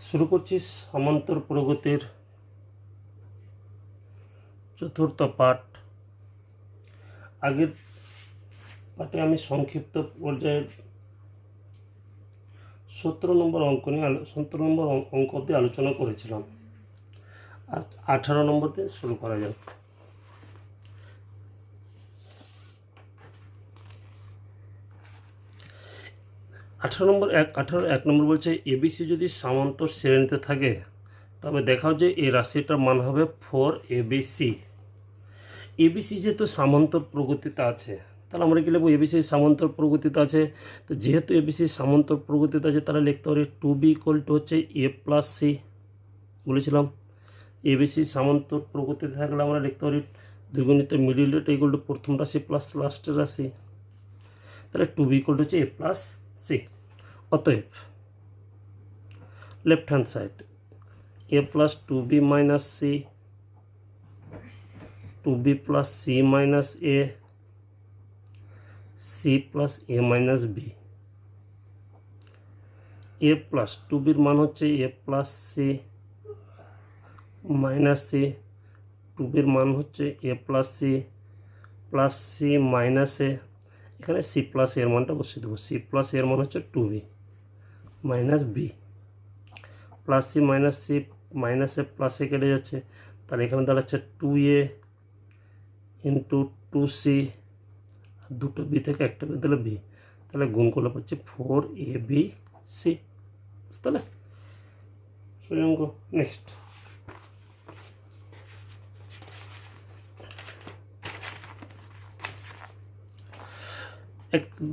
শুরু করছি সামান্তর প্রগতির চতুর্থ পাঠ। আগের পাঠে আমি সংক্ষিপ্ত পর্যায়ে 17 নম্বর অঙ্ক অবধি আলোচনা করেছিলাম। আর 18 নম্বর দিয়ে শুরু করা যাক। এক নম্বর বলছে এবিসি যদি সামান্তর শ্রেণীতে থাকে তবে দেখাও যে এই রাশিটার মান হবে 4ABC। এবিসি যেহেতু সামান্তর প্রগতিতে আছে, তাহলে আমরা কি লিখবো? এবিসি সামান্তর প্রগতিতে আছে, তো যেহেতু এবিসি সামান্তর প্রগতিতে আছে তাহলে লিখতে পারি 2B হচ্ছে A+C। বলেছিলাম এবিসি সামান্তর প্রগতিতে থাকলে আমরা লিখতে পারি 2 * মিডিল রেট প্রথম রাশি প্লাস লাস্টের রাশি, তাহলে 2B হচ্ছে A+C। অতএব left hand side A plus 2B minus C, 2B plus C minus A, C plus A minus B। A plus 2B মান হচ্ছে A plus C minus C, 2B মান হচ্ছে A plus C plus C minus A। এখানে C plus এর মানটা বসিয়ে দেবো। C plus এর মান হচ্ছে 2B minus B, plus C minus C মাইনাসে প্লাসে কেটে যাচ্ছে, তাহলে এখানে দাঁড়াচ্ছে 2A ইন্টু 2C, আর দুটো বি থেকে একটা বি দিলে বি, তাহলে গুণ করলে পাচ্ছি 4ABC। তাহলে সোজাঙ্ক। নেক্সট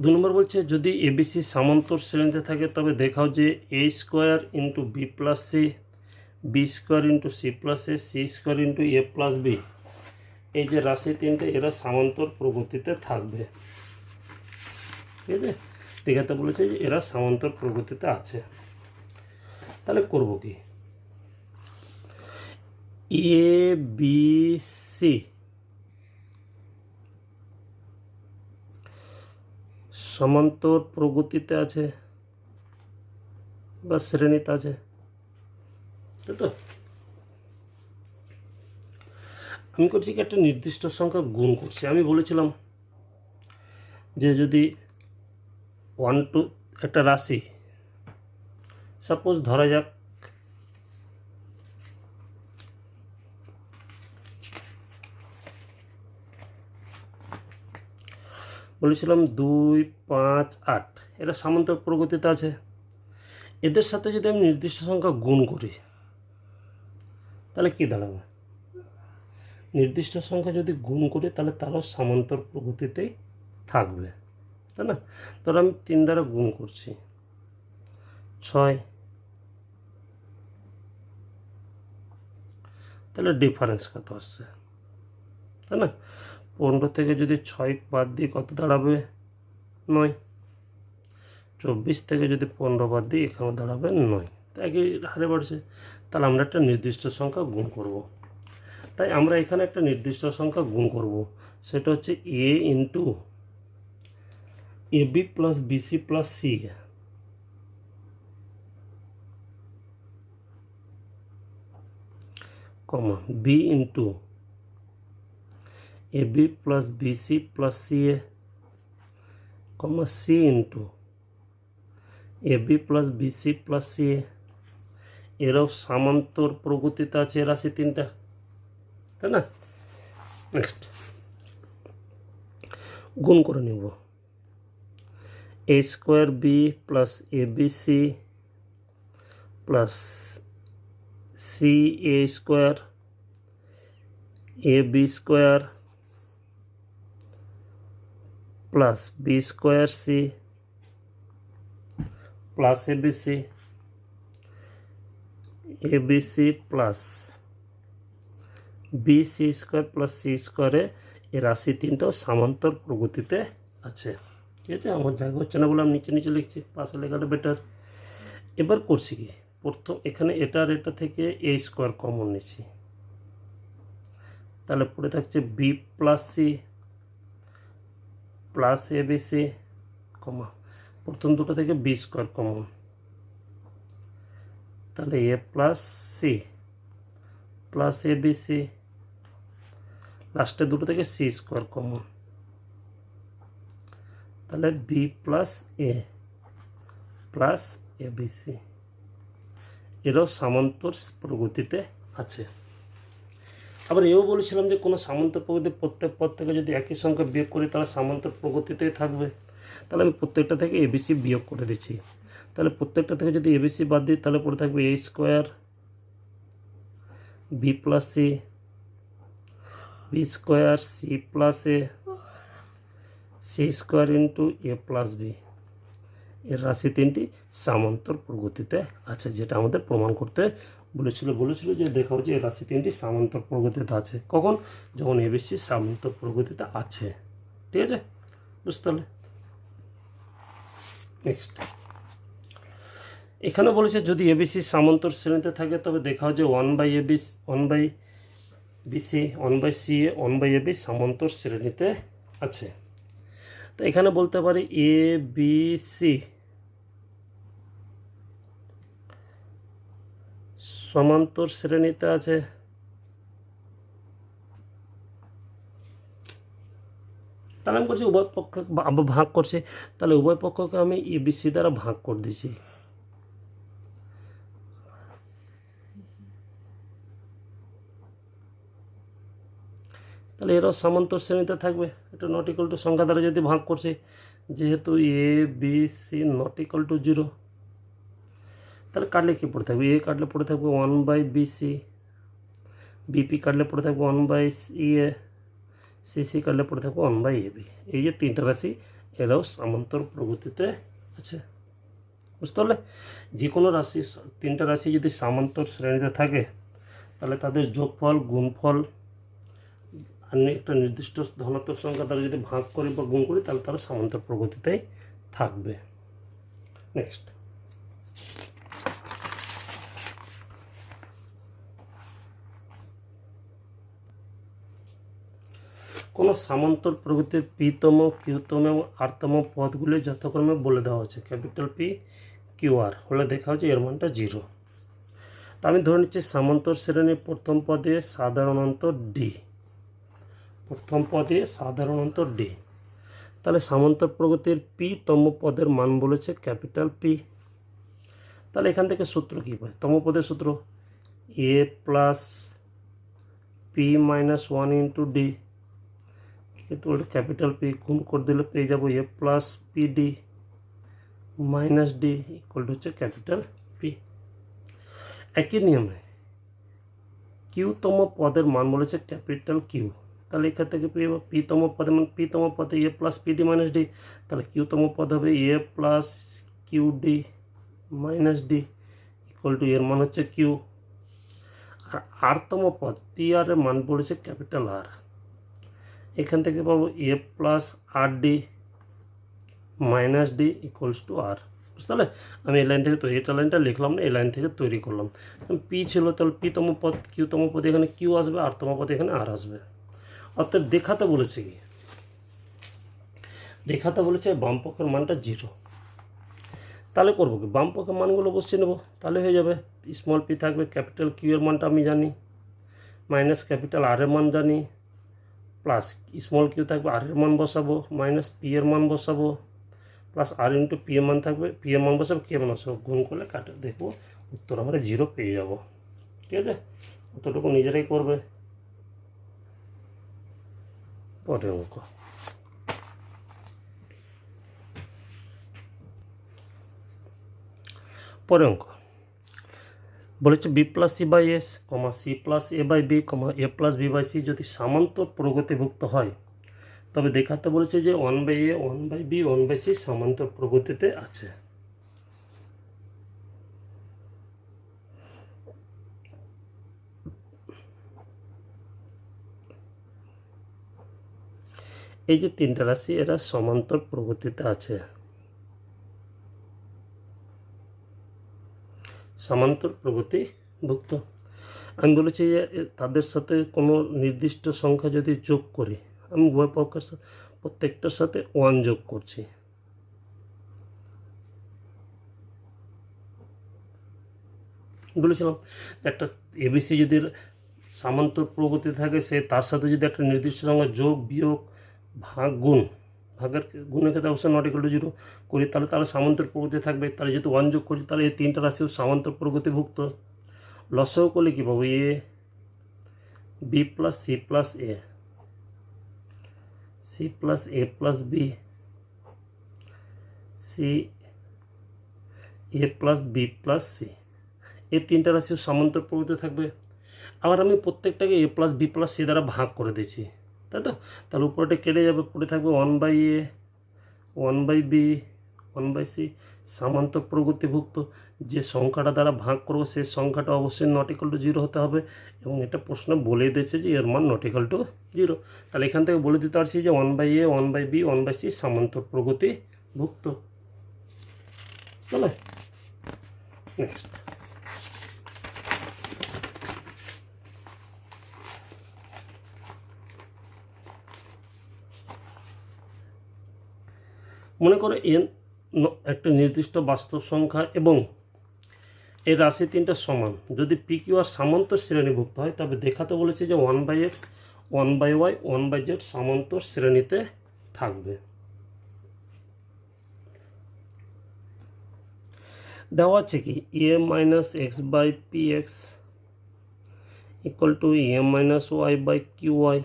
দু নম্বর বলছে যদি এবিসি সামান্তর শ্রেণীতে থাকে তবে দেখাও যে A² into B plus C, B² into C plus A, C² into A plus B, এই যে রাশি তিনটে এরা সামান্তর প্রগতিতে থাকবে। ঠিক আছে, দেখাতে বলেছে যে এরা সামান্তর প্রগতিতে আছে। তাহলে করব কি? ABC সমান্তর প্রগতিতে আছে বা শ্রেণীতে আছে, তাই তো? আমি করছি কি একটা নির্দিষ্ট সংখ্যা গুণ করছি। আমি বলেছিলাম যে যদি 1 to একটা রাশি, সাপোজ ধরা যাক বলেছিলাম 2, 5, 8 এরা সামান্তর প্রগতিতে আছে। এদের সাথে যদি আমি নির্দিষ্ট সংখ্যা গুণ করি তাহলে কি দাঁড়াবে? নির্দিষ্ট সংখ্যা যদি গুণ করি তাহলে তারাও সামান্তর প্রগতিতেই থাকবে, তাই না? ধরো আমি 3 দ্বারা গুণ করছি, 6, তাহলে ডিফারেন্স কত আসছে, তাই না? 15 থেকে যদি 6 বাদ দিই কত দাঁড়াবে? 9। 24 থেকে যদি 15 বাদ দিই এখানে দাঁড়াবে 9। তাই একই হারে বাড়ছে, তাহলে আমরা একটা নির্দিষ্ট সংখ্যা গুণ করব। তাই আমরা এখানে একটা নির্দিষ্ট সংখ্যা গুণ করব, সেটা হচ্ছে A into AB plus BC plus C, comma B into AB plus BC plus CA, comma C into AB plus BC plus CA। এরাও সামান্তর প্রগতিতে আছে রাশি তিনটা, তাই না? নেক্সট গুণ করে নেব। A² B plus ABC plus CA² AB² plus B²C plus ABC plus BC² plus C² এ রাশি তিনটাও সামান্তর প্রগতিতে আছে। ঠিক আছে, আমার জায়গা হচ্ছে না বলে আমি নিচে নিচে লিখছি, পাশে লেখাটা বেটার। এবার করছি কি, প্রথম এখানে এটার এটা থেকে A² কমন নিচ্ছি, তাহলে পড়ে থাকছে B plus C plus ABC, কমা প্রথম দুটো থেকে B² কমন, তাহলে এ প্লাস সি প্লাস এ বি সি, লাস্টের দুটো থেকে সি স্কোয়ার কমন, তাহলে বি প্লাস এ প্লাস এ বি সি, এরাও সামান্তর প্রগতিতে আছে। আবার এও বলেছিলাম যে কোনো সামান্তর প্রগতির প্রত্যেক পদ থেকে যদি একই সংখ্যা বিয়োগ করি তাহলে সামান্তর প্রগতিতেই থাকবে। তাহলে আমি প্রত্যেকটা থেকে এবিসি বিয়োগ করে দিচ্ছি। তাহলে প্রত্যেকটা থেকে যদি এবিসি বাদ দিই তাহলে পড়ে থাকবে a square b plus c, b square c plus a, c square into a plus b. এর রাশি তিনটি সামান্তর প্রগতিতে আছে, যেটা আমাদের প্রমাণ করতে বলেছিল যে দেখাও যে এর রাশি তিনটি সামান্তর প্রগতিতে আছে। কখন? যখন এবিসি সামান্তর প্রগতিতে আছে। ঠিক আছে, বুঝতে পারলে? নেক্সট, এখানে বলেছে যদি এবিসি সামান্তর শ্রেণীতে থাকে তবে দেখাও যে 1/BC 1/CA 1/AB সামান্তর শ্রেণীতে আছে। তো এখানে বলতে পারি এ বি সি সমান্তর শ্রেণীতে আছে। তাহলে আমি করছি উভয় পক্ষকে ভাগ করছি, তাহলে উভয় পক্ষকে আমি এবিসি দ্বারা ভাগ করে দিছি। তাহলে এরাও সামান্তর শ্রেণীতে থাকবে। এটা নট ইকুয়াল টু সংখ্যা দ্বারা যদি ভাগ করছি, যেহেতু a b c not equal to 0, তাহলে কাটলে কী পড়ে থাকবে? এ কাটলে পড়ে থাকবে 1/BC, বিপি কাটলে পড়ে থাকবে 1/CA, সিসি কাটলে পড়ে থাকবে 1/AB। এই যে তিনটা রাশি এরাও সামান্তর প্রগতিতে আছে। বুঝতে পারলে? যে কোনো রাশি, তিনটা রাশি যদি সামান্তর শ্রেণীতে থাকে তাহলে তাদের যোগফল গুণফল আমি একটা নির্দিষ্ট ধনাত্মক সংখ্যা দ্বারা যদি ভাগ করি বা গুণ করি তাহলে তারা সামান্তর প্রগতিতেই থাকবে। নেক্সট, কোনো সামান্তর প্রগতির পিতম কিউতম এবং আরতম পদগুলি যথাক্রমে বলে দেওয়া হচ্ছে। ক্যাপিটাল পি কিউ আর হলে দেখা হচ্ছে এর মানটা 0। তা আমি ধরে নিচ্ছি সামান্তর শ্রেণীর প্রথম পদে সাধারণত ডি, প্রথম পদে সাধারণত ডি। তাহলে সামান্তর প্রগতির পিতম পদের মান বলেছে ক্যাপিটাল পি। তাহলে এখান থেকে সূত্র কী পাই? তম পদের সূত্র a plus p minus 1 into d, কিন্তু ক্যাপিটাল পি গুণ করে দিলে পেয়ে যাবো a plus p d minus d equal to হচ্ছে ক্যাপিটাল পি। একই নিয়মে কিউতম পদের মান বলেছে ক্যাপিটাল কিউ। তাহলে এখান থেকে পেয়ে যাবো পিতম পদের মান, পিতম পদে a plus p d minus d, তাহলে কিউতম পদ হবে a plus q d minus d equal to এর মান হচ্ছে কিউ। আর আরতম পদ টি আর এর মান বলেছে ক্যাপিটাল আর, এখান থেকে পাবো a plus r d minus d equals to r. বুঝতে পারলে? আমি এই লাইন থেকে তৈরি, এটা লাইনটা লিখলাম না, এই লাইন থেকে তৈরি করলাম। পি ছিল, তাহলে পিতম পদ কিউতম পদ এখানে কিউ আসবে, আরতম পদ এখানে আর আসবে। অর্থাৎ দেখাতে বলেছে কি? দেখাতে বলেছে বাম পক্ষের মানটা 0। তাহলে করবো কি? বাম পক্ষের মানগুলো বসিয়ে নেবো, তাহলে হয়ে যাবে। স্মল পি থাকবে, ক্যাপিটাল কিউ এর মানটা আমি জানি, মাইনাস ক্যাপিটাল আর এর মান জানি, প্লাস স্মল কিউ থাকবে, আর এর মান বসাবো, মাইনাস পি এর মান বসাবো, প্লাস আর ইন্টু পি এর মান থাকবে, পি এর মান বসাবো, কে মান বসাবো, গুণ করলে কাটে দেখবো উত্তর আমরা 0 পেয়ে যাব। ঠিক আছে, অতটুকু নিজেরাই করবে। পরের অঙ্ক, পরের অঙ্ক বলেছে B plus C by S, C plus A by B, A plus B by C যদি সামান্তর প্রগতিভুক্ত হয় তবে দেখাতে বলেছে যে 1/A 1/B 1/C সামান্তর প্রগতিতে আছে। এই যে তিনটা রাশি এরা সমান্তর প্রগতিতে আছে, সমান্তর প্রগতিভুক্ত। আমি বলেছি যে তাদের সাথে কোনো নির্দিষ্ট সংখ্যা যদি যোগ করি, আমি উভয় পক্ষের প্রত্যেকটার সাথে 1 যোগ করছি। বলেছিলাম যে একটা এবিসি যদি সামান্তর প্রগতি থাকে সে তার সাথে যদি একটা নির্দিষ্ট সংখ্যা যোগ বিয়োগ ভাগ গুণ ভাগের গুণের ক্ষেত্রে অবশ্যই নট ইকুয়াল টু জিরো করি, তাহলে তারা সামান্তর প্রগতি থাকবে। তাহলে যেহেতু ওয়ান যোগ করছি তাহলে এই তিনটা রাশিও সামান্তর প্রগতিভুক্ত। লসাগু করলে কী পাবো? এ b plus C plus a, C plus A plus B, C A plus b plus C, এই তিনটা রাশিও সামান্তর প্রগতি থাকবে। আবার আমি প্রত্যেকটাকে এ প্লাস বি প্লাস সি দ্বারা ভাগ করে দিয়েছি, তাই তো? তাহলে উপরটা কেটে যাবে, পড়ে থাকবে one by a, one by b, one by c, সামান্তর প্রগতিভুক্ত। যে সংখ্যাটা দ্বারা ভাগ করবো সেই সংখ্যাটা অবশ্যই নট ইকুয়াল টু জিরো হতে হবে, এবং এটা প্রশ্ন বলে দিয়েছে যে এর মান নট ইকুয়াল টু জিরো। তাহলে এখান থেকে বলে দিতে পারছি যে one by a, one by b, one by c সামান্তর প্রগতিভুক্ত। তাহলে নেক্সট, মনে করো এন একটা নির্দিষ্ট বাস্তব সংখ্যা এবং এই রাশি তিনটা সমান। যদি পি কিউ আর সামান্তর শ্রেণীভুক্ত হয় তবে দেখাতে বলেছে যে one by x, one by y, one by z সামান্তর শ্রেণীতে থাকবে। দেওয়া আছে কি a minus x by p x equal to a minus Y by q y,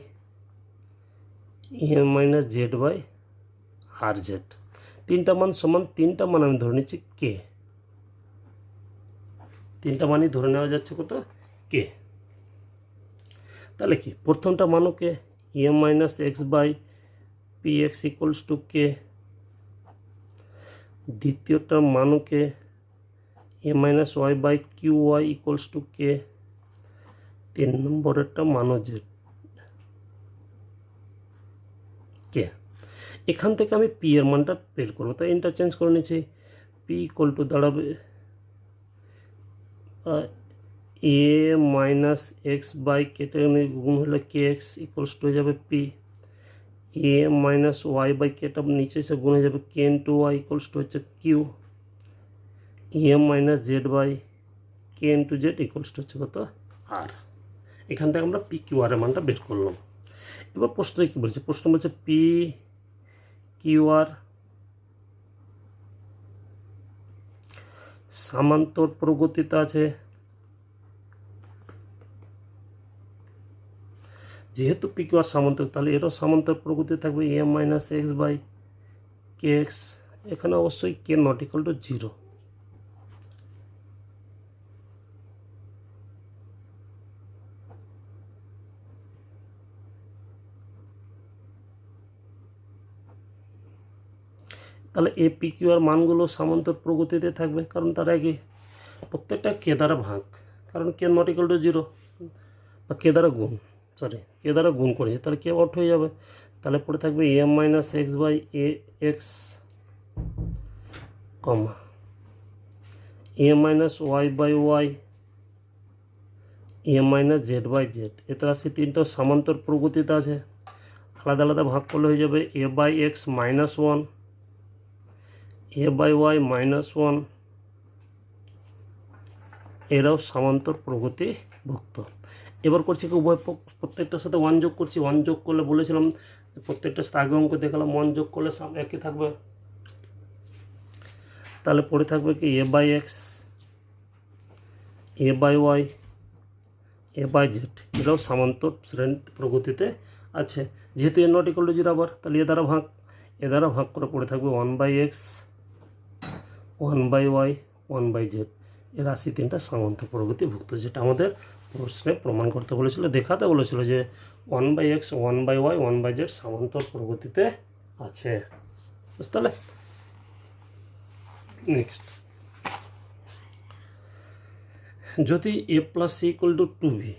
a minus Z by r z. তিনটা মান সমান, তিনটা মান আমি ধরে নিচ্ছি কে, তিনটা মানই ধরে নেওয়া যাচ্ছে কত? কে। তাহলে কি প্রথমটা মানও k, a minus x by p x equals to k. দ্বিতীয়টা মানও k, a minus Y by q y equals to k. তিন নম্বরেরটা মানও জেড কে। এখান থেকে আমি পি এর মানটা বের করবো, তাই ইন্টারচেঞ্জ করে নিচ্ছি। পি ইকুয়াল টু দাঁড়াবে এ মাইনাস এক্স বাই কেটে গুণ হলে কে এক্স ইকুয়ালস টু হয়ে যাবে P, A minus Y by কেটা নিচে এসে গুণ হয়ে যাবে K into Y equals to হচ্ছে Q, A minus Z by K into Z equals to হচ্ছে কত? আর। এখান থেকে আমরা পি কিউ আর এর মানটা বের করলাম। এবার প্রশ্নে কী বলছে? প্রশ্ন বলছে পি কিউ আর সামান্তর প্রগতিতে আছে। যেহেতু পি কিউ আর সামান্তর তাহলে এরও সামান্তর প্রগতি থাকবে a minus x by k x. এখানে অবশ্যই k not equal to zero. তাহলে এ পি কিউ আর মানগুলো সামান্তর প্রগতিতে থাকবে, কারণ তার আগে প্রত্যেকটা কে দ্বারা ভাগ, কারণ কে নট ইকুয়াল টু জিরো, বা কে দ্বারা গুণ, কে দ্বারা গুণ করেছে, তাহলে কে আউট হয়ে যাবে। তাহলে পড়ে থাকবে a minus x by a x কমা a minus Y by y, a minus Z by z. এতে রাশি তিনটা সামান্তর প্রগতিতে আছে, আলাদা আলাদা ভাগ করলে হয়ে যাবে a by x minus one, a by y minus one. এরাও সামান্তর প্রগতিভুক্ত। এবার করছি কি উভয় প্রত্যেকটার সাথে ওয়ান যোগ করছি। ওয়ান যোগ করলে বলেছিলাম প্রত্যেকটার সাথে আগে অঙ্ক দেখালাম ওয়ান যোগ করলে একই থাকবে। তাহলে পড়ে থাকবে কি a by x, a by y, a by z. এরাও সামান্তর শ্রেণী প্রগতিতে আছে। যেহেতু a not equal to zero আবার, তাহলে এ দ্বারা ভাগ করে পড়ে থাকবে one by x, one by y, one by z. এর রাশি তিনটা সামান্তর প্রগতিভুক্ত, যেটা আমাদের প্রশ্নে প্রমাণ করতে বলেছিল, দেখাতে বলেছিল যে one by x, one by y, one by z সামান্তর প্রগতিতে আছে। বুঝতে পারলে? নেক্সট, যদি a plus c equal to two b,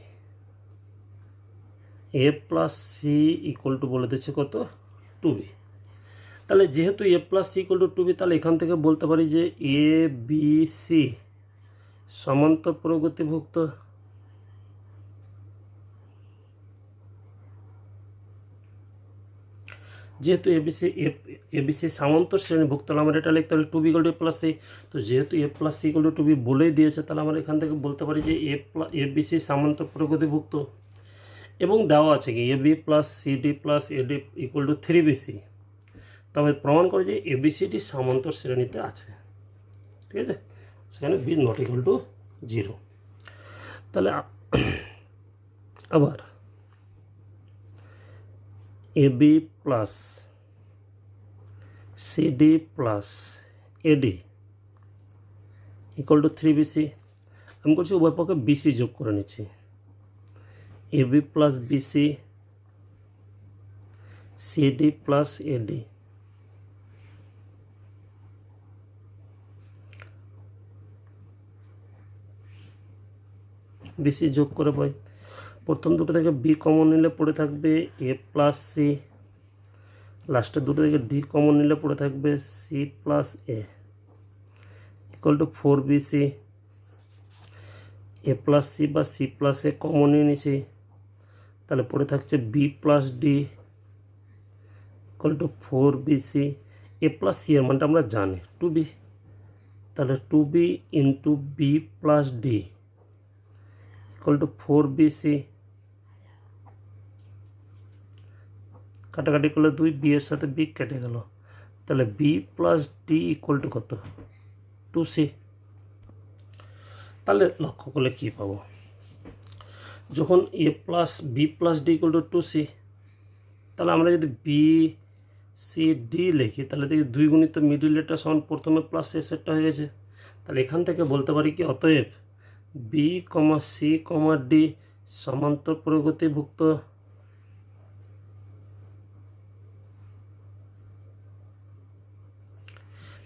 A plus c equal to বলে দিচ্ছে কত? Two b. তাহলে যেহেতু a plus c equal to two b, তাহলে এখান থেকে বলতে পারি যে এ বি সি সমান্তর প্রগতিভুক্ত। যেহেতু এবিসি সামান্তর শ্রেণীভুক্ত, তাহলে আমরা এটা লিখতে পারি two b equal to a plus c. তো যেহেতু a plus c equal to b বলেই দিয়েছে, তাহলে আমরা এখান থেকে বলতে পারি যে এবিসি সামান্তর প্রগতিভুক্ত। এবং দেওয়া আছে কি a b plus CD plus eddy equal to 3BC। তবে প্রমাণ করে যে এবিসিডি সামান্তর শ্রেণীতে আছে, ঠিক আছে। সেখানে বি নট ইকুয়াল টু 0। তাহলে আবার AB plus CD plus eddy equal to 3BC। আমি করছি উভয় পক্ষে বিসি যোগ করে নিচ্ছি। AB plus BC CD plus AD BC যোগ করে পাই। প্রথম দুটো থেকে বি কমন নিলে পড়ে থাকবে এ প্লাস সি, লাস্টের দুটো থেকে ডি কমন নিলে পড়ে থাকবে C plus A equal to 4BC। A plus C বা সি প্লাস এ কমন নিয়ে নিয়েছি, তাহলে পড়ে থাকছে B plus D equal to 4BC। A plus C এর মানটা আমরা জানি 2B, তাহলে 2B into B plus D equal to 4BC। কাটাকাটি করলে 2, বি এর সাথে বি কেটে গেল, তাহলে b plus D equal to কত 2C। তাহলে লক্ষ্য করলে কী পাবো, যখন a plus b plus D equal to 2C, তাহলে আমরা যদি বি সি ডি লিখি তাহলে দেখি 2 গুণিত মিডিল লেটার সমান প্রথমে প্লাস এ সেটটা হয়ে গেছে। তাহলে এখান থেকে বলতে পারি কি অতএব B comma c comma D সমান্তর প্রগতিভুক্ত।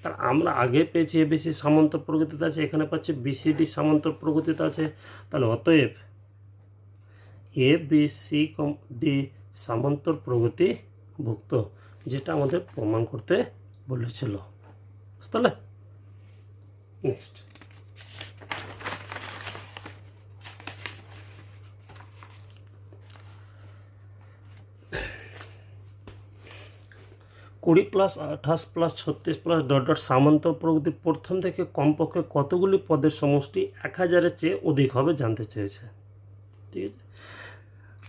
তার আমরা আগে পেয়েছি এবিসি সামান্তর প্রগতিতে আছে, এখানে পাচ্ছি বিসিডি সামান্তর প্রগতিতে আছে। তাহলে অতএব এ বি সি ডি সামান্তর প্রগতিভুক্ত, যেটা আমাদের প্রমাণ করতে বলেছিল। বুঝতে পারলে? নেক্সট, কুড়ি plus 28 plus 36 plus dot dot সামান্তর প্রগতি প্রথম থেকে কমপক্ষে কতগুলি পদের সমষ্টি 1000-এর চেয়ে অধিক হবে জানতে চেয়েছে, ঠিক আছে।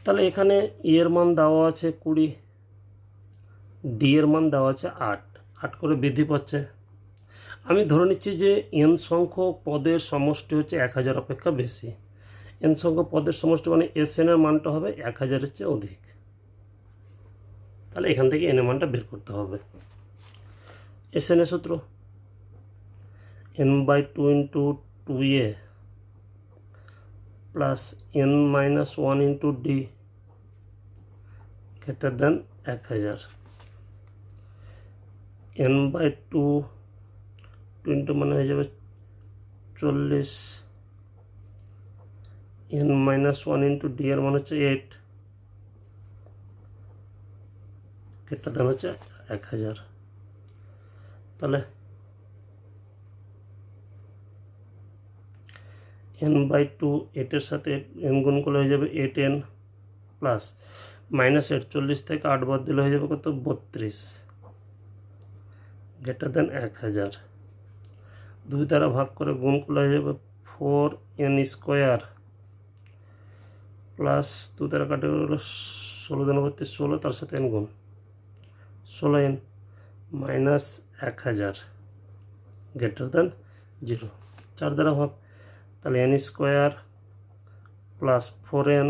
তাহলে এখানে এর মান দেওয়া আছে 20, ডি এর মান দেওয়া আছে 8 করে বৃদ্ধি পাচ্ছে। আমি ধরে নিচ্ছি যে এন সংখ্যক পদের সমষ্টি হচ্ছে 1000 অপেক্ষা বেশি। এন সংখ্যক পদের সমষ্টি মানে এস এন এর মানটা হবে 1000-এর চেয়ে অধিক। তাহলে এখান থেকে এন এর মানটা বের করতে হবে। এস এন এর সূত্র n/2 into 2a plus n-1 into D greater than 1000। n/2 into মানে হয়ে যাবে 40, n-1 ইন্টু ডি এর মান হচ্ছে 8 গ্রেটার দেন হচ্ছে 1000। তাহলে n/2 8-এর সাথে n গুণ করলে হয়ে যাবে 8n প্লাস -8 40 থেকে 8 বাদ দিলে হয়ে যাবে কত 32 গ্রেটার দেন 1000। 2 দ্বারা ভাগ করে গুণ করলে হয়ে যাবে 4n স্কোয়ার প্লাস 2 দ্বারা কাটে গেল 16 দিন 16, তার সাথে n গুণ 16n মাইনাস 1000 গ্রেটার দেন 0। 4 দ্বারা ভাগ, তাহলে n square plus 4n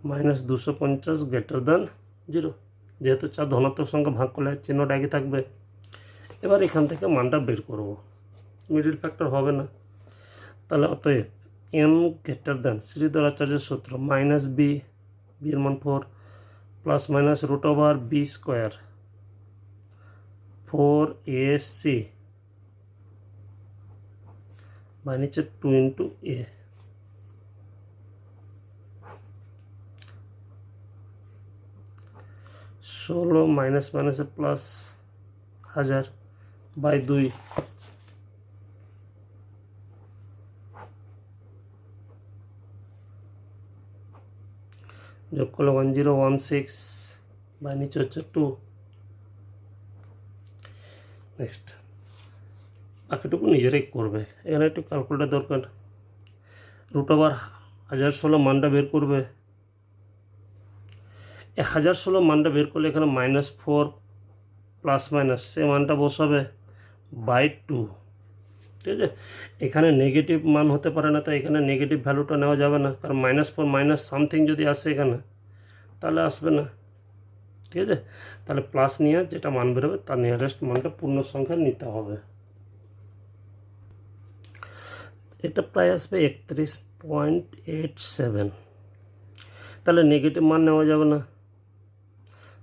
minus 250 greater than 0। যেহেতু 4 ধনাত্মক সংখ্যা ভাগ করলে চিহ্নটা একই থাকবে। এবার এখান থেকে মানটা বের করব, মিডিল ফ্যাক্টর হবে না। তাহলে অতএব n গ্রেটার দেন শ্রীধরাচার্যের সূত্র মাইনাস বি, বি এর মান 4 plus minus root over b square 4ac by নিচে 2 ইন্টু এ। ষোলো মাইনাস মাইনাসে প্লাস 1000 বাই 2 যোগ করলে 1016 বাই নিচে হচ্ছে 2। নেক্সট বাকিটুকু নিজেরাই করবে। এখানে একটু ক্যালকুলেটার দরকার। রুট ওভার 1016 মানটা বের করবে। এই 1016 মানটা বের করলে এখানে -4 প্লাস মাইনাস সে মানটা বসাবে বাই 2। ঠিক আছে, এখানে নেগেটিভ মান হতে পারে না, তাই এখানে নেগেটিভ ভ্যালুটা নেওয়া যাবে না, কারণ -4 মাইনাস সামথিং যদি আসে এখানে তাহলে আসবে না। ঠিক আছে, তাহলে প্লাস নিয়ে যেটা মান বেরোবে তার নিয়ারেস্ট মানটা পূর্ণ সংখ্যা নিতে হবে। এটা প্রায় আসবে 31.87। তাহলে নেগেটিভ মান নেওয়া যাবে না,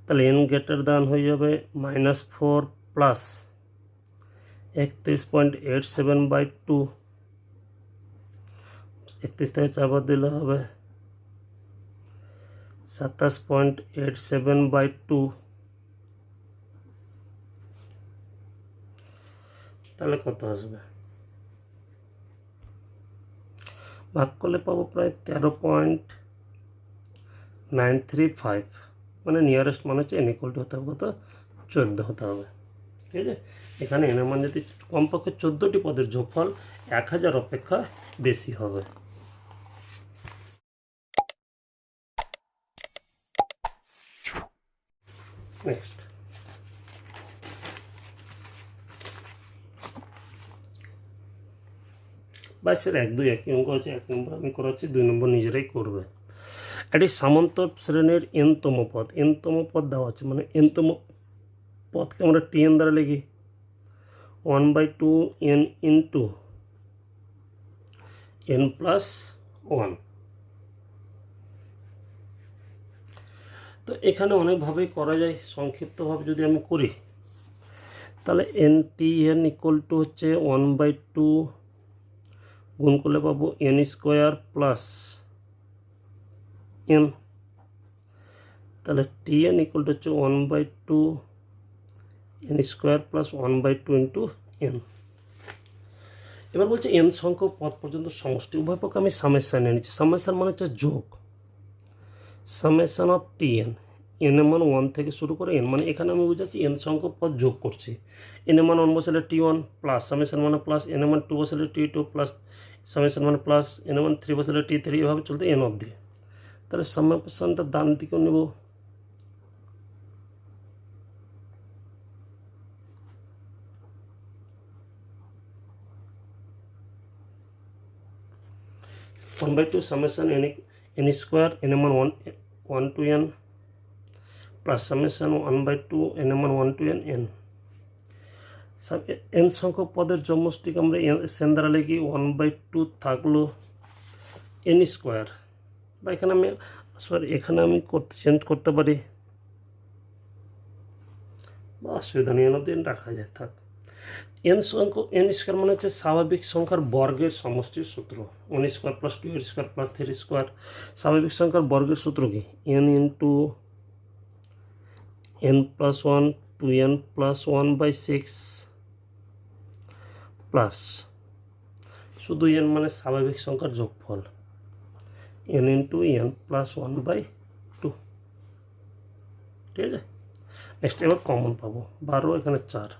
তাহলে n গ্রেটার দ্যান হয়ে যাবে -4 প্লাস 31.87 বাই 2। 31 থেকে 4 বাদ দিলে হবে 27.87 বাই 2। তাহলে কত আসবে? ভাগ করলে পাবো প্রায় 13.935। মানে নিয়ারেস্ট মান হচ্ছে n ইকুয়াল টু হতে হবে কত? 14 হতে হবে। ঠিক আছে, এখানে n এর মান যদি কমপক্ষে 14টি পদের যোগফল 1000 অপেক্ষা বেশি হবে। নেক্সট 22-এর 1-2 একই অঙ্ক আছে। 1 নম্বর আমি করাচ্ছি, 2 নম্বর নিজেরাই করবে। একটি সামান্তর শ্রেণীর n-তম পদ, n-তম পদ দেওয়া আছে, মানে n-তম পদকে আমরা tn দ্বারা লিখি 1/2 n ইন্টু n প্লাস 1। তো এখানে অনেকভাবেই করা যায়। সংক্ষিপ্তভাবে যদি আমি করি তাহলে n ইকুয়াল টু হচ্ছে 1/2 গুণ করলে পাবো n স্কোয়ার প্লাস n। তাহলে tn ইকুয়াল টু হচ্ছে 1/2 n square plus 1/2 into n। এবার বলছে n সংখ্যক পদ পর্যন্ত সমষ্টি। উভয় পক্ষে আমি সামেশন নিয়ে নিচ্ছি। সামেশন মানে হচ্ছে যোগ, সামেশন অফ tn। n এর মান 1 থেকে শুরু করে n, মানে এখানে আমি বুঝাচ্ছি n সংখ্যক পদ যোগ করছি। n এর মান 1 বসালে t1 প্লাস সামেশন মানে প্লাস, n এর মান 2 বসালে t2 প্লাস সামেশন মানে প্লাস, n এর মান 3 বসালে t3, এভাবে চলতে n অবধি। তাহলে সামেশনটা ডান দিকেও নেব। One by two summation n square n M 1 to n plus summation 1/2 n M 1 to n n। सब n संख्यक पदर समष्टिके আমরা n দ্বারা লিখি 1/2 থাকলো n স্কয়ার, বা এখানে আমি সরি এখানে আমি চেঞ্জ করতে পারি, বা অসুবিধা নেই, n অবধি রাখা যায় থাক। n স্কয়ার মানে হচ্ছে স্বাভাবিক সংখ্যার বর্গের সমষ্টির সূত্র। 1 square plus 2 square plus 3 square. স্বাভাবিক সংখ্যার বর্গের সূত্র কি? n into n plus 1 2n plus 1/6 plus শুধু n মানে স্বাভাবিক সংখ্যার যোগফল n ইন্টু n প্লাস 1/2। ঠিক আছে, নেক্সট এবার কমন পাবো 12, এখানে 4।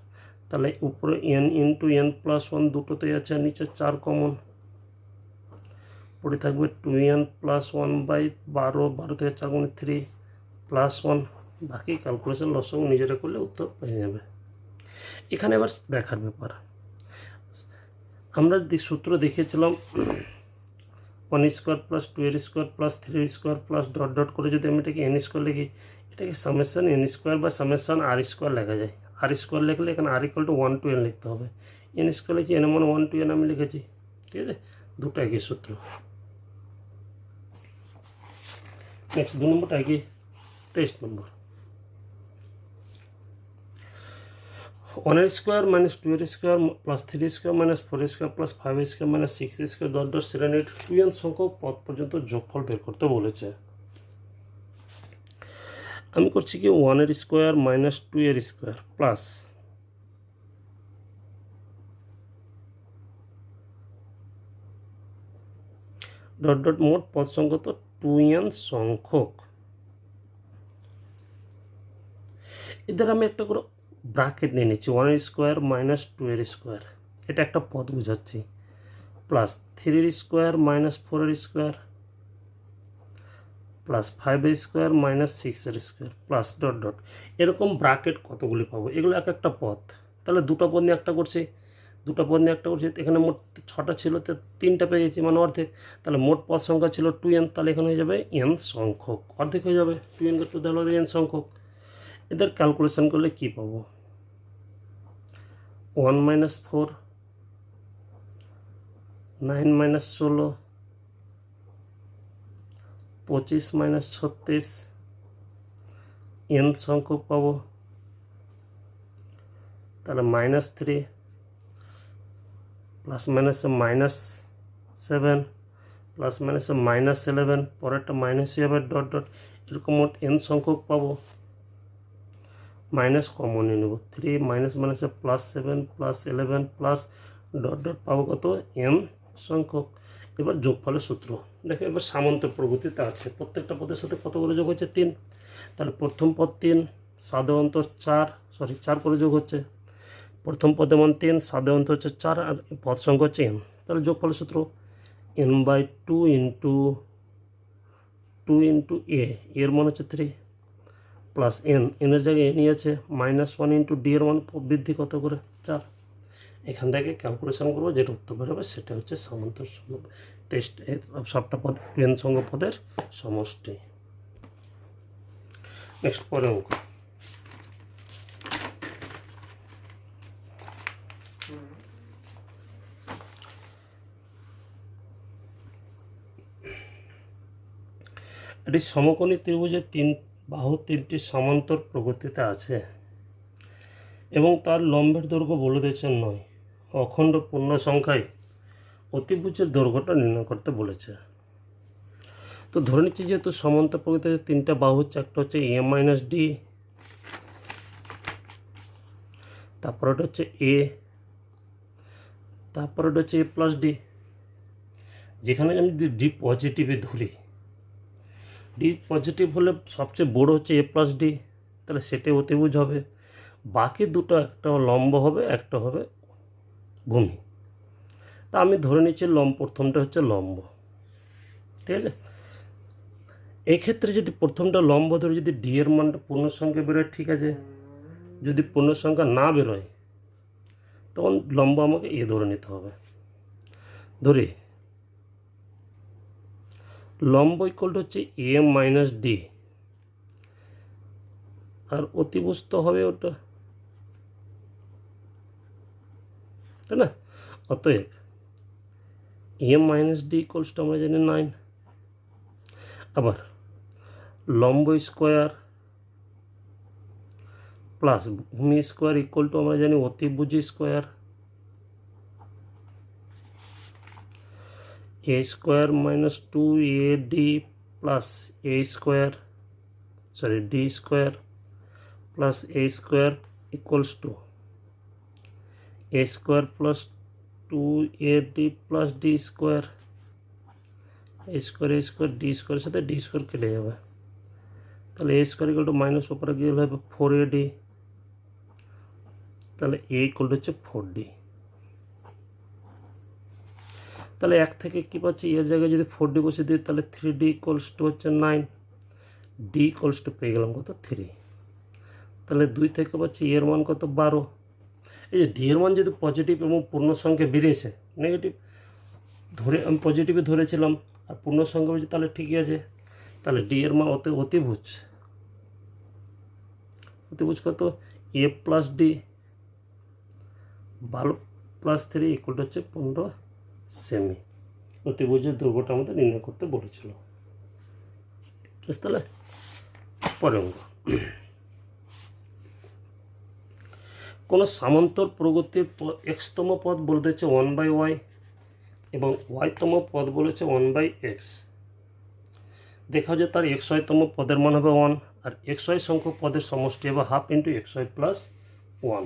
তাহলে উপরে n ইন্টু n প্লাস 1 দুটোতেই আছে, নিচে 4 কমন, পড়ে থাকবে 2n প্লাস 1/12, 12 থেকে 4 গুণে 3 প্লাস 1। বাকি ক্যালকুলেশন লসগু নিজেরা করলে উত্তর পেয়ে যাবে। এখানে এবার দেখার ব্যাপার, আমরা সূত্র দেখিয়েছিলাম 1 square plus 2 square plus 3 square plus dot dot করে যদি আমি এটাকে n স্কোয়ার লিখি, এটাকে সামেশন n স্কোয়ার বা সামেশন r স্কোয়ার লেখা যায়। r স্কোয়ার লিখলে এখানে r equal to 1 to n লিখতে হবে। n স্কোয়ার লিখি n মানে 1 to n আমি লিখেছি। ঠিক আছে, দুটো একই সূত্র। নেক্সট 2 নম্বরটা কি? 23 নম্বর। 1 square minus 2 square plus 3 square minus 4 square plus 5 square minus 6 square dot dot শ্রেণীর 2n সংখ্যক পদ পর্যন্ত যোগফল বের করতে বলেছে। আমি করছি কি 1 square minus 2 square plus dot dot মোট পদ সংখ্যা তো 2n সংখ্যক এদের আমি একটা করে ব্র্যাকেট নিয়ে নিচ্ছি, 1 স্কোয়ার মাইনাস 2 স্কোয়ার, এটা একটা পদ বোঝাচ্ছি, plus 3 square minus 4 square plus 5 square minus 6 square plus dot dot, এরকম ব্র্যাকেট কতগুলি পাবো? এগুলো এক একটা পদ, তাহলে দুটো পদ নিয়ে একটা করছি, এখানে মোট 6টা ছিল, তো 3টা পেয়ে গেছি, মানে অর্ধেক। তাহলে মোট পদ সংখ্যা ছিল 2n, তাহলে এখানে হয়ে যাবে n সংখ্যক, অর্ধেক হয়ে যাবে, 2n to the power n সংখ্যক। এদের ক্যালকুলেশন করলে কি পাবো? 1 মাইনাস 4, 9 মাইনাস 16, 25 মাইনাস 36, n সংখ্যক পাবো। তাহলে -3 প্লাস মাইনাসে -7 প্লাস মাইনাসে -11, পরেরটা মাইনাস হয়ে যাবে ডট ডট, এরকম মোট n সংখ্যক পাবো। মাইনাস কমন নিয়ে নেব, 3 মাইনাস মাইনাসে +7 প্লাস 11 প্লাস ডট ডট পাবো কত? n সংখ্যক। এবার যোগফলের সূত্র দেখো, এবার সামন্ত প্রগতিতে আছে, প্রত্যেকটা পদের সাথে কত করে যোগ হচ্ছে? 3। তাহলে প্রথম পদ 3, সাধারণত 4 করে যোগ হচ্ছে, প্রথম পদে মান 3, সাধারণত হচ্ছে 4, আর পদ সংখ্যা হচ্ছে n। তাহলে যোগফলের সূত্র n/2 ইন্টু 2 ইন্টু এর মান হচ্ছে 3 প্লাস এনের জায়গায় এনই আছে, -1 ইন্টু ডি এর মান বৃদ্ধি কত করে? 4। এখান থেকে ক্যালকুলেশন করবো, যেটা উত্তর বেরোবে সেটা হচ্ছে সামান্তর টেস্ট সবটা পদ n সংখ্যক পদের সমষ্টি। নেক্সট পরের অঙ্ক। এটি সমকোণী ত্রিভুজের 3 বাহু 3টি সমান্তর প্রগতিতে আছে এবং তার লম্বের দৈর্ঘ্য বলে দিয়েছে 9। অখণ্ড পূর্ণ সংখ্যায় অতিভুজের দৈর্ঘ্যটা নির্ণয় করতে বলেছে। তো ধরে নিচ্ছি যেহেতু সমান্তর প্রগতিতে 3টা বাহু হচ্ছে, একটা হচ্ছে a মাইনাস ডি, তারপর ওটা হচ্ছে এ, তারপর ওটা হচ্ছে এ প্লাস ডি। যেখানে আমি ডি পজিটিভে ধরি, ডি পজিটিভ হলে সবচেয়ে বড় হচ্ছে এ প্লাস ডি, তাহলে সেটাই অতিভুজ হবে। বাকি দুটো, একটা লম্ব হবে, একটা হবে ভূমি। তা আমি ধরে নিচ্ছি প্রথমটা হচ্ছে লম্ব, ঠিক আছে। এক্ষেত্রে যদি প্রথমটা লম্ব ধরে, যদি ডি এর মানটা পূর্ণ সংখ্যা বেরোয়, ঠিক আছে। যদি পূর্ণ সংখ্যা না বেরোয়, তখন লম্ব আমাকে এ ধরে নিতে হবে। ধরি লম্ব ইকুয়াল হচ্ছে এ মাইনাস ডি, আর অতিভুজ তো হবে ওটা, তাই না? অতএব এ মাইনাস ডি ইকুয়ালস টু আমরা জানি 9। আবার লম্ব স্কোয়ার প্লাস ভূমি স্কোয়ার ইকুয়াল টু আমরা জানি অতিভুজ স্কোয়ার, এ স্কোয়ার মাইনাস 2ad প্লাস এ স্কোয়ার, ডি স্কোয়ার প্লাস এ স্কোয়ার ইকুয়ালস টু এ square plus 2ad plus D square, এ স্কোয়ার ডি স্কোয়ারের সাথে ডি স্কোয়ার কেটে যাবে, তাহলে এ স্কোয়ার ইকুয়াল টু মাইনাস ওপরে গিয়ে হবে 4ad, তাহলে এ ইকুয়াল টু হচ্ছে 4d। তাহলে 1 থেকে কী পাচ্ছি? এর জায়গায় যদি 4d বসে দিই, তাহলে 3d ইকুয়ালস টু হচ্ছে 9, ডি ইকুয়ালস টু পেয়ে গেলাম কত? 3। তাহলে 2 থেকে পাচ্ছি এর মান কত? 12। এই যে ডি এর মান যদি পজিটিভ এবং পূর্ণ সংখ্যা বেরিয়েছে, নেগেটিভ ধরে আমি পজিটিভে ধরেছিলাম, আর পূর্ণ সংখ্যা বেরিয়েছে, তাহলে ঠিকই আছে। তাহলে ডি এর মান অতিভুজ কত? এ প্লাস ডি 12 প্লাস 3 ইকুয়াল হচ্ছে 15 সেমি। অতিভুজের দৈর্ঘ্যটা আমাদের নির্ণয় করতে বলেছিল। তাহলে পরের অঙ্ক। কোনো সামান্তর প্রগতির এক্সতম পদ বলে দিচ্ছে 1/y এবং ওয়াইতম পদ বলেছে 1/x। দেখা যায় তার xy-তম পদের মান হবে 1, আর xy সংখ্যক পদের সমষ্টি হবে 1/2 ইন্টু xy প্লাস 1।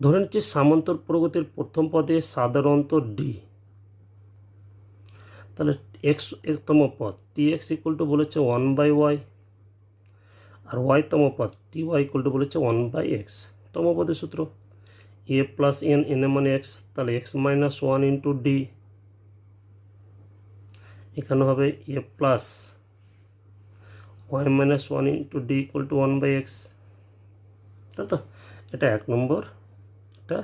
ধরে নিচ্ছি সামান্তর প্রগতির প্রথম পদে সাধারণত ডি, তাহলে x-তম পদ tx ইকুয়াল টু বলেছে 1/y, আর ওয়াই তমপদ টি ওয়াই ইকুয়াল টু বলেছে 1/x। তমপদের সূত্র এ প্লাস এন, এন এর মানে এক্স, তাহলে এক্স মাইনাস 1 ইন্টু ডি, এখানে হবে a plus y minus 1 into d equal to 1/x, তাই তো? এটা 1 নম্বর, এটা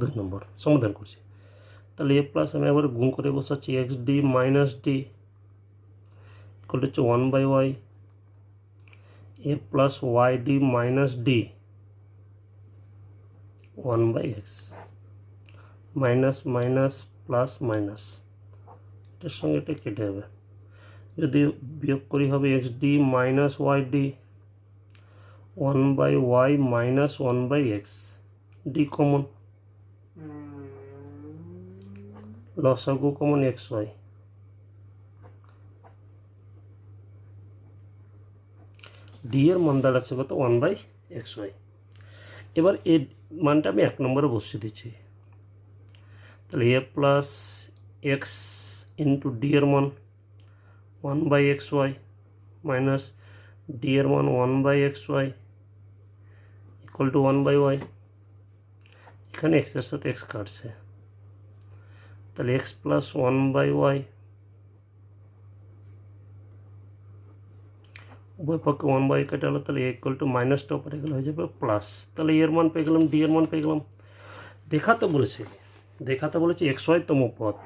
2 নম্বর সমাধান করছি। তাহলে এ প্লাস আমি আবার গুণ করে বসাচ্ছি x d minus d equal to হচ্ছে 1/y, a plus y d minus d 1/x, minus minus plus minus, এটার সঙ্গে এটা কেটে যাবে। যদি বিয়োগ করি হবে x d minus y d 1/y minus 1/x, d common, লসাগু কমন এক্স ওয়াই, ডি এর মান দাঁড়াচ্ছে কত 1/xy। এবার এর মানটা আমি 1 নম্বরে বসিয়ে দিচ্ছি। তাহলে এ প্লাস এক্স ইন্টু ডি এর মান 1/xy মাইনাস ডি এর মান 1/xy ইকুয়াল টু 1/y। এখানে এক্সের সাথে এক্স কাটছে, তাহলে এক্স প্লাস 1/y, উভয় পক্ষে 1/y কেটে হলো, তাহলে ইকুয়াল টু মাইনাসটা উপরে গেলে হয়ে যাবে প্লাস। তাহলে এর মান পেয়ে গেলাম, ডি এর মান পেয়ে গেলাম। দেখাতে বলেছে xy তম পদ,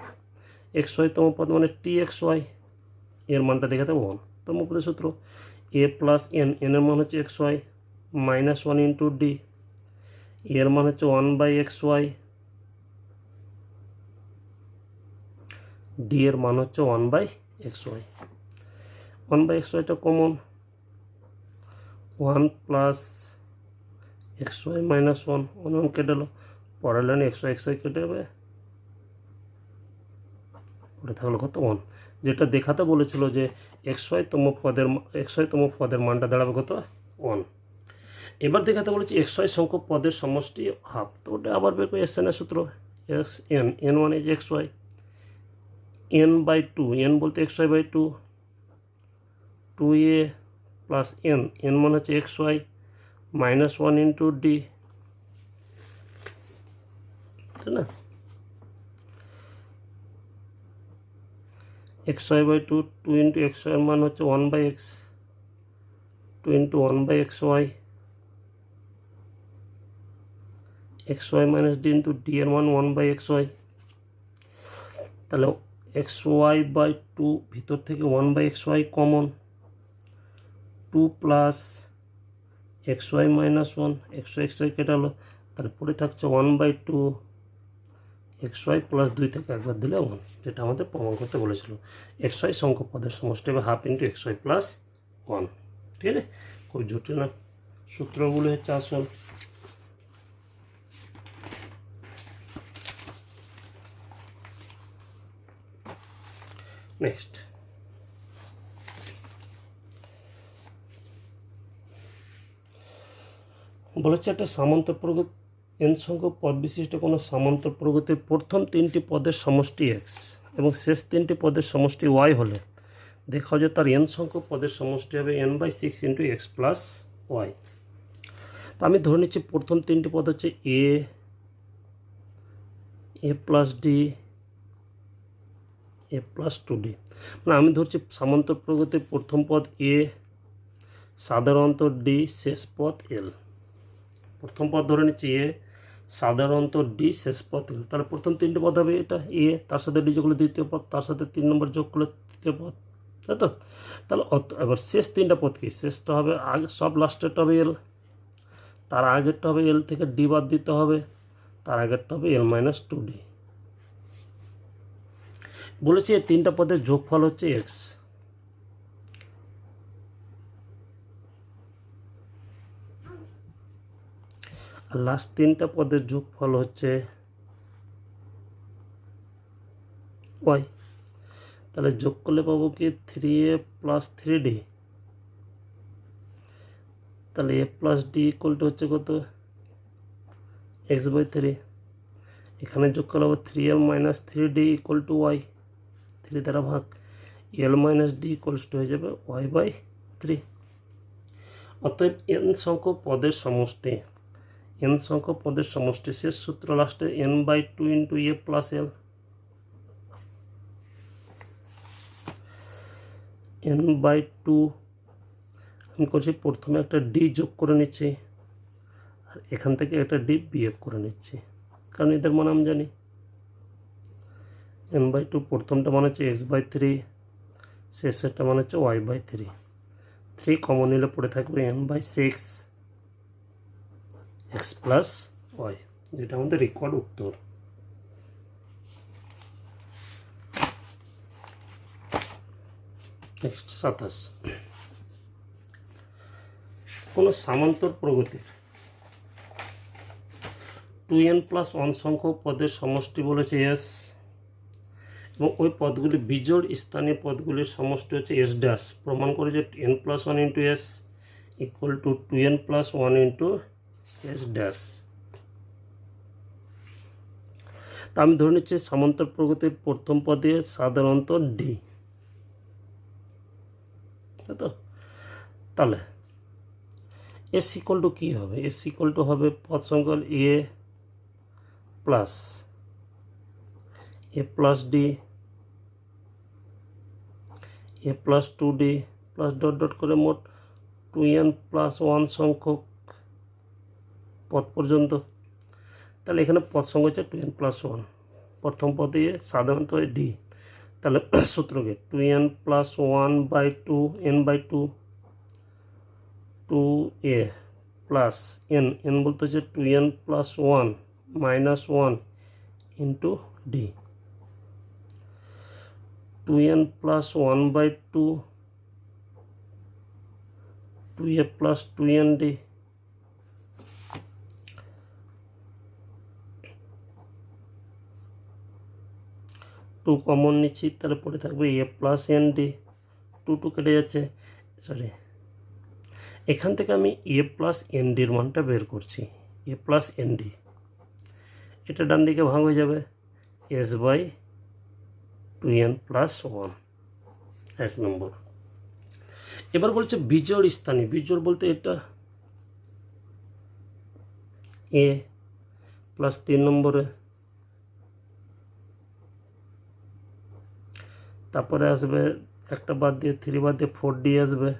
xy তম পদ মানে টি এক্স ওয়াই, এর মানটা দেখাতে 1। তম পদের সূত্র এ প্লাস এন, এন এর মান হচ্ছে xy মাইনাস 1 ইন্টু ডি, এর মান হচ্ছে 1/xy, ডি এর মান হচ্ছে 1/xy। 1/xyটা কমন, 1 প্লাস xy মাইনাস 1, 1 কেটে গেল, পরের লাইনে xy কেটে যাবে, পরে থাকলো কত 1। যেটা দেখাতে বলেছিল যে xy তম পদের মানটা দাঁড়াবে কত 1। এবার দেখাতে বলেছি xy সংখ্যক পদের সমষ্টি হাফ, তো ওটা আবার বের করে এন এর সূত্র এক্স এন, এন মানে xy, n/2, n বলতে xy/2, 2a plus N, N মানে হচ্ছে xy মাইনাস 1 ইন্টু ডি, তাই না? xy/2, 2 ইন্টু xy এর মান হচ্ছে 1/x, 2 into 1/xy, xy minus D into D এর মান 1/xy। তাহলে xy/2 ভিতর থেকে 1/xy common, 2 plus xy minus 1, xy কেটে হলো, তাহলে পরে থাকছে 1/2 xy প্লাস 2 থেকে একবার দিলে 1, যেটা আমাদের প্রমাণ করতে বলেছিল। xy সংখ্যক পদের সমষ্টি হবে হাফ ইন্টু xy প্লাস 1। ঠিক আছে, খুব জটিল না, সূত্রগুলো হচ্ছে আসল। নেক্সট বলেছে একটা সামান্তর প্রগতি এন সংখ্যক পদ বিশিষ্ট কোনো সামান্তর প্রগতির প্রথম 3টি পদের সমষ্টি এক্স এবং শেষ 3টি পদের সমষ্টি ওয়াই হলে দেখা যায় তার এন সংখ্যক পদের সমষ্টি হবে n/6 into x plus Y. তো আমি ধরে নিচ্ছি প্রথম 3টি পদ হচ্ছে এ plus d, a plus 2d, মানে আমি ধরছি সামান্তর প্রগতির প্রথম পদ এ, সাধারণত ডি, শেষ পদ এল। প্রথম পদ ধরে নিচ্ছি এ, সাধারণত ডি, শেষ পদ এল। তাহলে প্রথম 3টি পদ হবে এটা এ, তার সাথে ডি যোগ করলে দ্বিতীয় পদ, তার সাথে 3 নম্বর যোগ করলে তৃতীয় পদ, তাই তো? তাহলে এবার শেষ 3টা পদ কি, শেষটা হবে আগে, সব লাস্টেরটা হবে এল, তার আগেরটা হবে এল থেকে ডি বাদ দিতে হবে, তার আগেরটা হবে l-2d। বলেছি এই 3টা পদের যোগফল হচ্ছে এক্স। আর লাস্ট 3টা পদের যোগফল হচ্ছে ওয়াই। তাহলে যোগ করলে পাবো কি 3a প্লাস 3d, তাহলে a plus D equal to হচ্ছে কত x/3। এখানে যোগ করলে হবে 3l minus 3d equal to Y, 3 দ্বারা ভাগ, l minus d equals to হয়ে যাবে y/3। অতএব n সংখ্যক পদের সমষ্টি, n সংখ্যক পদের সমষ্টি, শেষ সূত্র লাস্টে n/2 into a plus L, n/2 আমি করছি প্রথমে একটা ডি যোগ করে নিচ্ছি আর এখান থেকে একটা ডি বিয়োগ করে নিচ্ছি, কারণ এদের মান আমি জানি। n/2 প্রথমটা মানে হচ্ছে x/3, শেষেরটা মানে হচ্ছে y/3, 3 কমন নিলে পড়ে থাকবে n/6 x প্লাস ওয়াই, যেটা আমাদের রিকোয়ার্ড উত্তর। নেক্সট 27, কোনো সামান্তর প্রগতির 2n+1 সংখ্যক পদের সমষ্টি বলেছে s, এবং ওই পদগুলি বিজোড় স্থানীয় পদগুলির সমষ্টি হচ্ছে s ড্যাশ। প্রমাণ করে যে n+1 into S equal to 2n+1 into S dash. তা আমি ধরে নিচ্ছি সামান্তর প্রগতির প্রথম পদে সাধারণত ডি, তো তাহলে এস ইকুয়াল টু কী হবে? এস ইকুয়াল টু হবে পদ সংখ্যা a plus d, a plus 2d plus dot dot করে মোট 2n+1 সংখ্যক পদ পর্যন্ত। তাহলে এখানে পদ সংখ্যা হচ্ছে 2n+1, প্রথম পদে সাধারণত ডি, তাহলে সূত্রকে 2n+1/2 n/2 2a plus n বলতে হচ্ছে 2n+1 minus 1 into D, 2n+1/2 2a প্লাস 2nd, টু কমন নিচ্ছি, তাহলে পড়ে থাকবে A plus N D, two কেটে যাচ্ছে, সরি এখান থেকে আমি এ প্লাস এন ডির মানটা বের করছি, এ প্লাস এন ডি, এটা ডান দিকে ভাগ হয়ে যাবে s/2n+1, 1 নম্বর। এবার বলছে বিজোড় স্থানীয়, বিজোড় বলতে এটা এ প্লাস 3 নম্বরে, তারপরে আসবে একটা বাদ দিয়ে 3 বাদ দিয়ে 4d আসবে,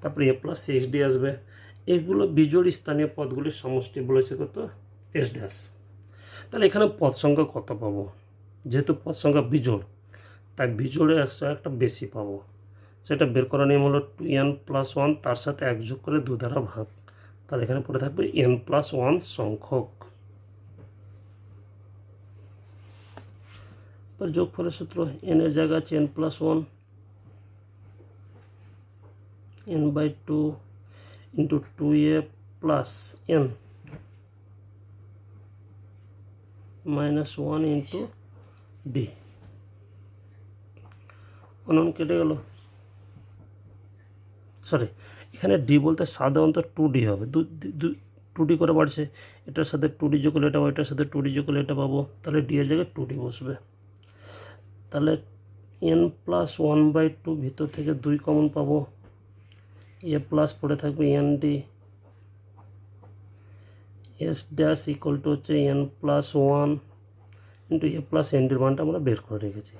তারপরে এ প্লাস 6d আসবে। এগুলো বিজোড় স্থানীয় পদগুলির সমষ্টি বলেছে কত? S dash. তাহলে এখানে পদ সংখ্যা কত পাবো? যেহেতু পদ সংখ্যা বিজোড়, তাই বিজোড়ে একটা বেশি পাবো, সেটা বের করার নিয়ম হলো 2n+1 তার সাথে 1 যোগ করে 2 দ্বারা ভাগ, তাহলে এখানে পড়ে থাকবে n+1 সংখ্যক। এবার যোগফলের সূত্র, n এর জায়গা আছে n+1, n/2 into 2a plus n minus 1 into d, অনন কেটে গেল, সরি এখানে ডি বলতে সাধারণত 2d হবে, 2d করে বাড়ছে, এটার সাথে 2d যোগ করলে এটা, এটার সাথে 2d যোগ করলে এটা পাবো, তাহলে ডি এর জায়গায় 2d বসবে। তাহলে n+1/2 ভিতর থেকে 2 কমন পাবো, এ প্লাস পড়ে থাকবে N D, S dash equal to হচ্ছে n+1 into a plus N ডির মানটা আমরা বের করে রেখেছি।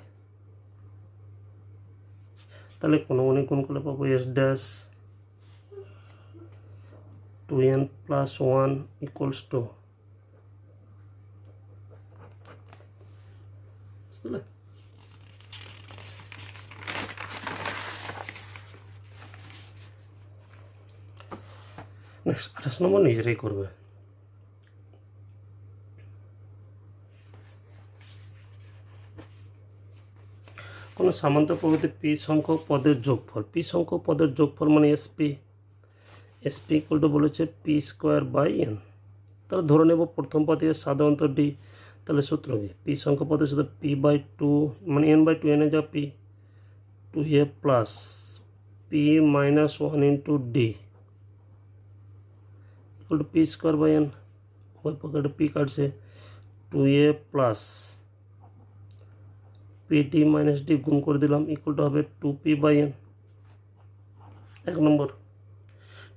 তাহলে কোনো মনে কোন করলে পাবো S dash 2n+1 equals to, বুঝলে? নেক্সট 28 নম্বর নিজেরাই করবে। কোনো সামান্তর প্রগতির পি সংখ্যক পদের যোগফল, পি সংখ্যক পদের যোগফল মানে এসপি, এসপি ইকুয়াল টু বলেছে p²/n। তাহলে ধরে নেব প্রথম পদে সাধারণত ডি, তাহলে সূত্র কি? পি সংখ্যক পদের সূত্র p/2 মানে n/2, n এ যা P 2a plus p-1 into d equal two p²/n, ওই পকেটে পি কাটছে, 2a plus pd minus D গুণ করে দিলাম ইকুয়াল টু হবে 2p/n, 1 নম্বর।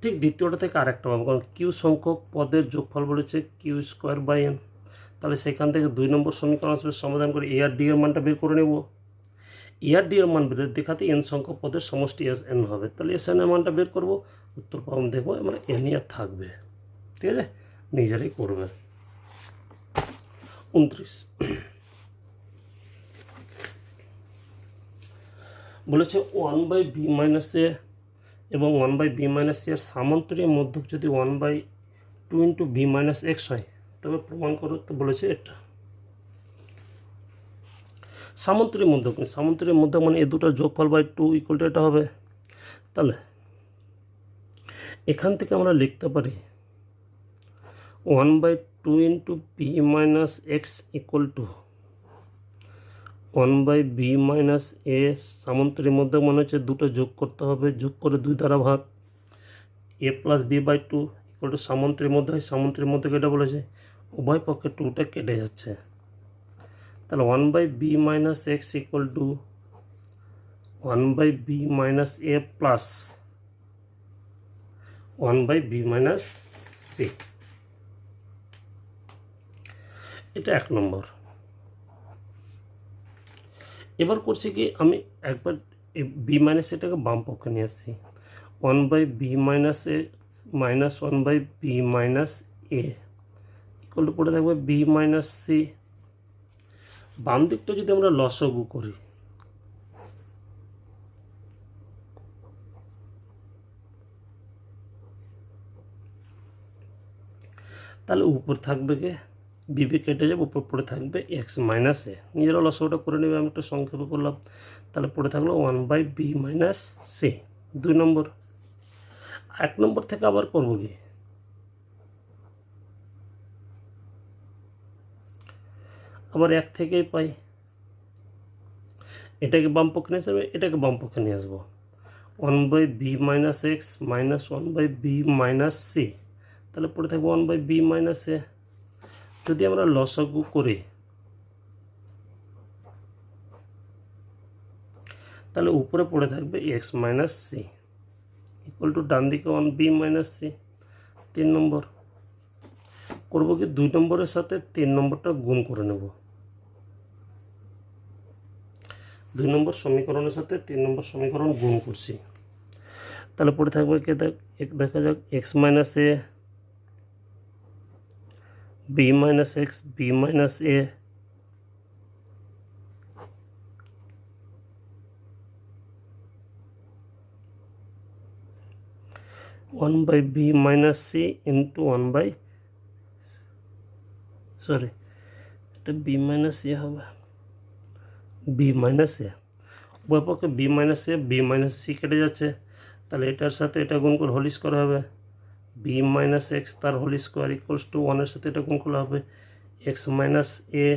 ঠিক দ্বিতীয়টা থেকে আরেকটা পাবো, কারণ কিউ সংখ্যক পদের যোগফল বলেছে কিউ স্কোয়ার বাই এন। তাহলে সেখান থেকে 2 নম্বর সমীকরণ আসবে, সমাধান করে এ আর ডি এর মানটা বের করে নেব। এ আর ডি এর মান বের দেখাতে এন সংখ্যক পদের সমষ্টি এন হবে, তাহলে এস এন এর মানটা বের করবো, উত্তর পাবো দেখবো মানে এনই আর থাকবে। ঠিক আছে, নিজেরাই করবে। 29 বলেছে 1/b মাইনাস এ এবং 1/b মাইনাস এর সামান্তরিক মধ্যক যদি 1/2 ইন্টু বি মাইনাস এক্স হয় তবে প্রমাণ করতে বলেছে এটা। সামান্তরিক মধ্যক মানে এ দুটো যোগফল বাই 2 ইকুয়াল টু এটা হবে। তাহলে এখান থেকে আমরা লিখতে পারি 1/2 into b minus x equal to 1/b minus a. সামান্তরিক মধ্যক মানে হচ্ছে দুটো যোগ করতে হবে, যোগ করে 2 দ্বারা ভাগ, a plus B by 2 equal to সামান্তরিক মধ্যক হয়, সামান্তরিক মধ্যক এটা বলেছে, উভয় পক্ষে 2টা কেটে যাচ্ছে। তাহলে 1/b minus x equal to 1/b minus A plus 1/b minus C. এটা 1 নম্বর। এবার করছি কি, আমি একবার বি মাইনাস এটাকে বাম পক্ষে নিয়ে আসছি, 1/b মাইনাস এ মাইনাস 1/b মাইনাস এ ইকুয়াল টু পড়ে থাকবে বি মাইনাস সি। বাম দিকটা যদি আমরা লসাগু করি, তাহলে উপর থাকবে কে বিবি কেটে যাবে, উপর পড়ে থাকবে এক্স মাইনাস এ। নিজেরা লসাগুটা করে নেবে, আমি একটু সংক্ষেপে করলাম। তাহলে পড়ে থাকলো 1/b মাইনাস সি 2 নম্বর। 1 নম্বর থেকে আবার করবো কি, আবার 1 থেকেই পাই, এটাকে বাম পক্ষে নিয়ে আসবে, এটাকে বাম পক্ষে নিয়ে আসবো, 1/b minus X minus 1/b minus C. তাহলে পড়ে থাকবো 1/b মাইনাস এ। যদি আমরা লসাগু করি তাহলে উপরে পড়ে থাকবে x minus c equal to ডান দিকে 1b মাইনাস সি। 3 নম্বর করবো কি, 2 নম্বরের সাথে 3 নম্বরটা গুণ করে নেব। 2 নম্বর সমীকরণের সাথে 3 নম্বর সমীকরণ গুণ করছি, তাহলে পড়ে থাকবে কে দেখা যাক x minus a b minus x b minus a 1/b minus C into 1/, sorry এটা বি মাইনাস এ হবে, বি মাইনাস এ। উভয় পক্ষে b minus a b minus c কেটে যাচ্ছে, তাহলে এটার সাথে এটা গুণ করে হোল স্কোয়ার হবে, বি মাইনাস এক্স তার হোল স্কোয়ার ইকুয়ালস টু 1-এর সাথে এটা গুণ করলে হবে x minus a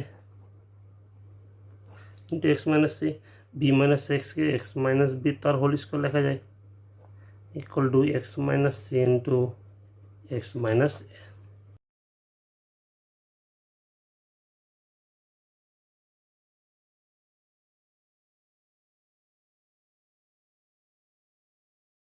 into x minus c. B minus এক্সকে এক্স মাইনাস বি তার হোল স্কোয়ার লেখা যায় equal to X minus C into x minus A.